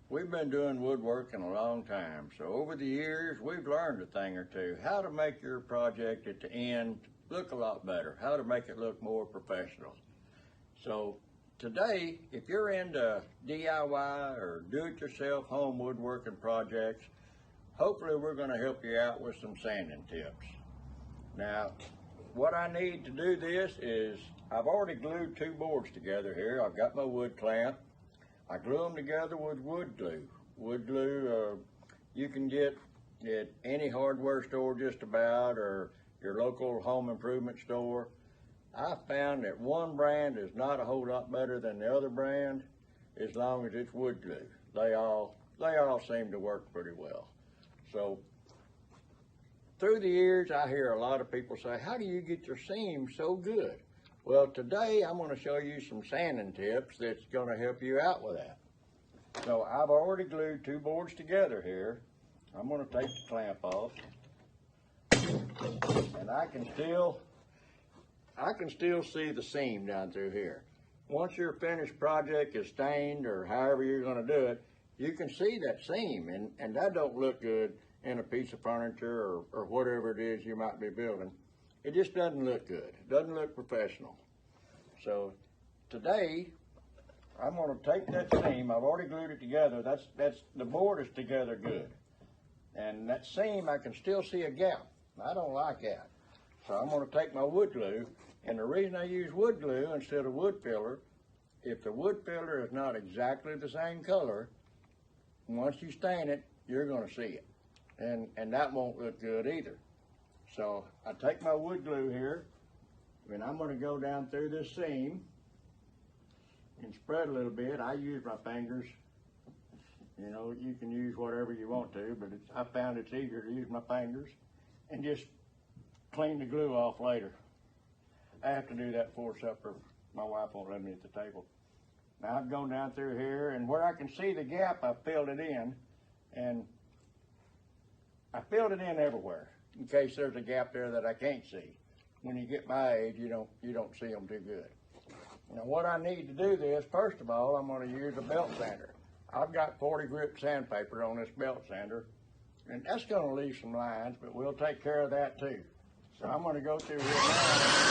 We've been doing woodworking a long time, so over the years we've learned a thing or two. How to make your project at the end look a lot better, how to make it look more professional. So today, if you're into DIY or do-it-yourself home woodworking projects, hopefully we're going to help you out with some sanding tips. Now, what I need to do this is, I've already glued two boards together here. I've got my wood clamp. I glue them together with wood glue. Wood glue you can get at any hardware store just about, or your local home improvement store. I found that one brand is not a whole lot better than the other brand as long as it's wood glue. They all seem to work pretty well. So through the years, I hear a lot of people say, how do you get your seams so good? Well, today I'm going to show you some sanding tips that's going to help you out with that. So I've already glued two boards together here. I'm going to take the clamp off, and I can still see the seam down through here. Once your finished project is stained, or however you're going to do it, you can see that seam, and that don't look good in a piece of furniture or whatever it is you might be building. It just doesn't look good. It doesn't look professional. So today, I'm going to take that seam. I've already glued it together. The board is together good. And that seam, I can still see a gap. I don't like that. So I'm going to take my wood glue, and the reason I use wood glue instead of wood filler, if the wood filler is not exactly the same color, once you stain it, you're going to see it. And that won't look good either. So I take my wood glue here, and I'm going to go down through this seam and spread a little bit. I use my fingers. You know, you can use whatever you want to, but I found it's easier to use my fingers and just clean the glue off later. I have to do that before supper. My wife won't let me at the table. Now I've gone down through here, and where I can see the gap, I filled it in, and I filled it in everywhere in case there's a gap there that I can't see. When you get my age, you don't see them too good. Now what I need to do this, first of all, I'm going to use a belt sander. I've got 40 grit sandpaper on this belt sander, and that's going to leave some lines, but we'll take care of that too. So I'm going to go through here now.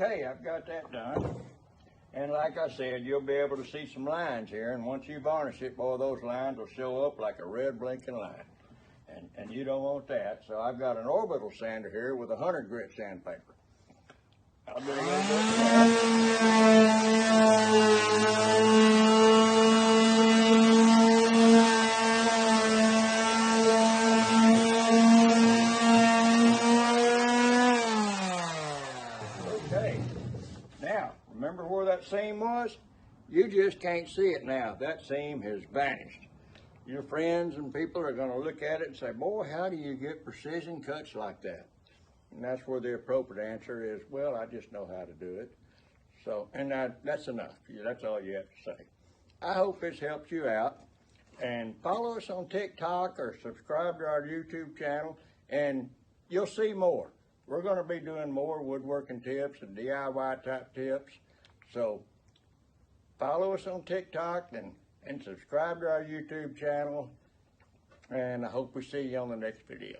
Okay, I've got that done. And like I said, you'll be able to see some lines here, and once you varnish it, boy, those lines will show up like a red blinking line. And you don't want that. So I've got an orbital sander here with 100 grit sandpaper. I'll do a little bit of Okay, now, remember where that seam was? You just can't see it now. That seam has vanished. Your friends and people are going to look at it and say, boy, how do you get precision cuts like that? And that's where the appropriate answer is, well, I just know how to do it. So, and that's enough. That's all you have to say. I hope this helps you out. And follow us on TikTok or subscribe to our YouTube channel, and you'll see more. We're going to be doing more woodworking tips and DIY type tips. So follow us on TikTok and subscribe to our YouTube channel. And I hope we see you on the next video.